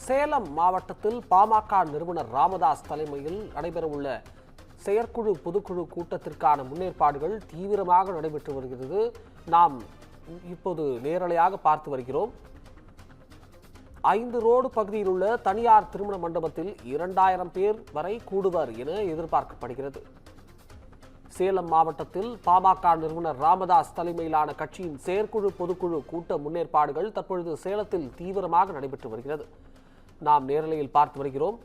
சேலம் மாவட்டத்தில் பாமக நிறுவனர் ராமதாஸ் தலைமையில் நடைபெறவுள்ள செயற்குழு பொதுக்குழு கூட்டத்திற்கான முன்னேற்பாடுகள் தீவிரமாக நடைபெற்று வருகிறது. நாம் இப்போது நேரலையாக பார்த்து வருகிறோம். 5 ரோடு பகுதியில் உள்ள தனியார் திருமண மண்டபத்தில் 2000 பேர் வரை கூடுவர் என எதிர்பார்க்கப்படுகிறது. சேலம் மாவட்டத்தில் பாமக நிறுவனர் ராமதாஸ் தலைமையிலான கட்சியின் செயற்குழு பொதுக்குழு கூட்ட முன்னேற்பாடுகள் தற்பொழுது சேலத்தில் தீவிரமாக நடைபெற்று வருகிறது. நாம் நேரலையில் பார்த்து வருகிறோம்.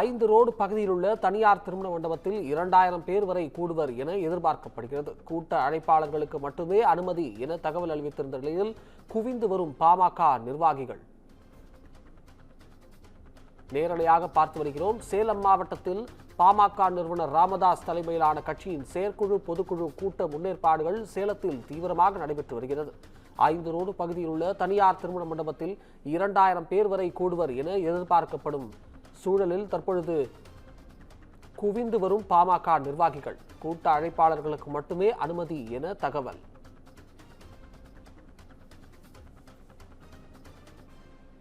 5 ரோடு பகுதியில் உள்ள தனியார் திருமண மண்டபத்தில் 2000 பேர் வரை கூடுவர் என எதிர்பார்க்கப்படுகிறது. கூட்ட அழைப்பாளர்களுக்கு மட்டுமே அனுமதி என தகவல் அறிவித்திருந்த நிலையில் குவிந்து வரும் பாமக நிர்வாகிகள். நேரலையாக பார்த்து வருகிறோம். சேலம் மாவட்டத்தில் பாமக நிறுவனர் ராமதாஸ் தலைமையிலான கட்சியின் செயற்குழு பொதுக்குழு கூட்ட முன்னேற்பாடுகள் சேலத்தில் தீவிரமாக நடைபெற்று வருகிறது. 5 ரோடு பகுதியில் உள்ள தனியார் திருமண மண்டபத்தில் 2000 பேர் வரை கூடுவர் என எதிர்பார்க்கப்படும் சூழலில் தற்பொழுது குவிந்து வரும் பாமக நிர்வாகிகள். கூட்ட அழைப்பாளர்களுக்கு மட்டுமே அனுமதி என தகவல்.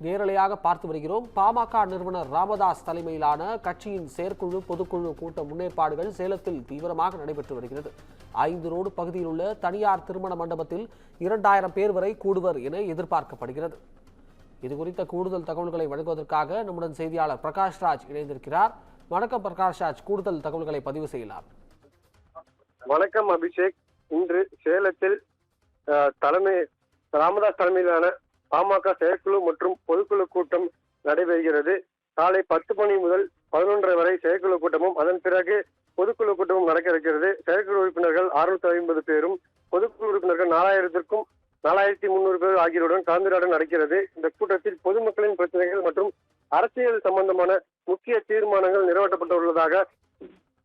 நேரலையாக பார்த்து வருகிறோம். பாமக நிறுவனர் ராமதாஸ் தலைமையிலான கட்சியின் செயற்குழு பொதுக்குழு கூட்ட முன்னேற்பாடுகள் சேலத்தில் தீவிரமாக நடைபெற்று வருகிறது. 5 ரோடு பகுதியில் உள்ள தனியார் திருமண மண்டபத்தில் 2000 பேர் வரை கூடுவர் என எதிர்பார்க்கப்படுகிறது. இதுகுறித்த கூடுதல் தகவல்களை வழங்குவதற்காக நம்முடன் செய்தியாளர் பிரகாஷ் ராஜ் இணைந்திருக்கிறார். வணக்கம் பிரகாஷ் ராஜ், கூடுதல் தகவல்களை பதிவு செய்யலாம். வணக்கம் அபிஷேக். இன்று சேலத்தில் ராமதாஸ் தலைமையிலான பாமக செயற்குழு மற்றும் பொதுக்குழு கூட்டம் நடைபெறுகிறது. காலை 10 மணி முதல் 11:30 வரை செயற்குழு கூட்டமும் அதன் பிறகு பொதுக்குழு கூட்டமும் நடக்க இருக்கிறது. செயற்குழு உறுப்பினர்கள் 650 பேரும் பொதுக்குழு உறுப்பினர்கள் 4300 பேர் ஆகியோருடன் கலந்துரையாடல் நடக்கிறது. இந்த கூட்டத்தில் பொதுமக்களின் பிரச்சனைகள் மற்றும் அரசியல் சம்பந்தமான முக்கிய தீர்மானங்கள் நிறைவேற்றப்பட்டுள்ளதாக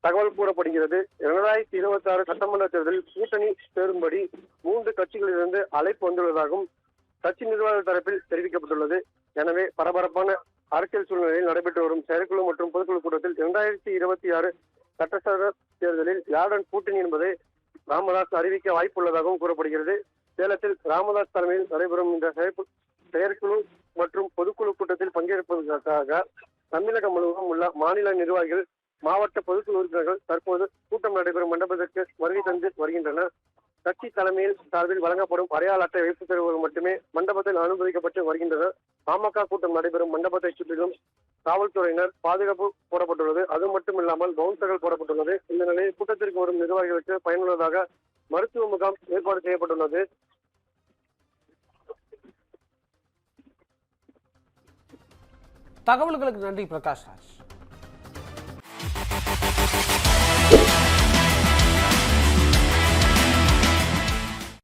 தகவல் கூறப்படுகிறது. 2026 சட்டமன்ற தேர்தலில் கூட்டணி சேரும்படி 3 கட்சிகளிலிருந்து அழைப்பு வந்துள்ளதாகவும் கட்சி நிர்வாக தரப்பில் தெரிவிக்கப்பட்டுள்ளது. எனவே பரபரப்பான அரசியல் சூழ்நிலையில் நடைபெற்று வரும் செயற்குழு மற்றும் பொதுக்குழு கூட்டத்தில் 2026 சட்டசபை தேர்தலில் யாருடன் கூட்டணி என்பதை ராமதாஸ் அறிவிக்க வாய்ப்புள்ளதாகவும் கூறப்படுகிறது. சேலத்தில் ராமதாஸ் தலைமையில் நடைபெறும் இந்த செயற்குழு மற்றும் பொதுக்குழு கூட்டத்தில் பங்கேற்பதற்காக தமிழகம் முழுவதும் உள்ள மாநில நிர்வாகிகள், மாவட்ட பொதுக்குழு உறுப்பினர்கள் தற்போது கூட்டம் நடைபெறும் மண்டபத்திற்கு வருகை தந்து வருகின்றனர். கட்சி தலைமையில் சார்பில் வழங்கப்படும் அடையாள அட்டை வைப்பு பெறுவர்கள் மட்டுமே மண்டபத்தில் அனுமதிக்கப்பட்டு வருகின்றனர். பாமக கூட்டம் நடைபெறும் மண்டபத்தை சுற்றிலும் காவல்துறையினர் பாதுகாப்பு போடப்பட்டுள்ளது. அது மட்டுமில்லாமல் பவுன்சர்கள் போடப்பட்டுள்ளது. இந்த நிலையில் கூட்டத்திற்கு வரும் நிர்வாகிகளுக்கு பயனுள்ளதாக மருத்துவ முகாம் ஏற்பாடு செய்யப்பட்டுள்ளது. தகவல்களுக்கு நன்றி பிரகாஷ் ராஜ்.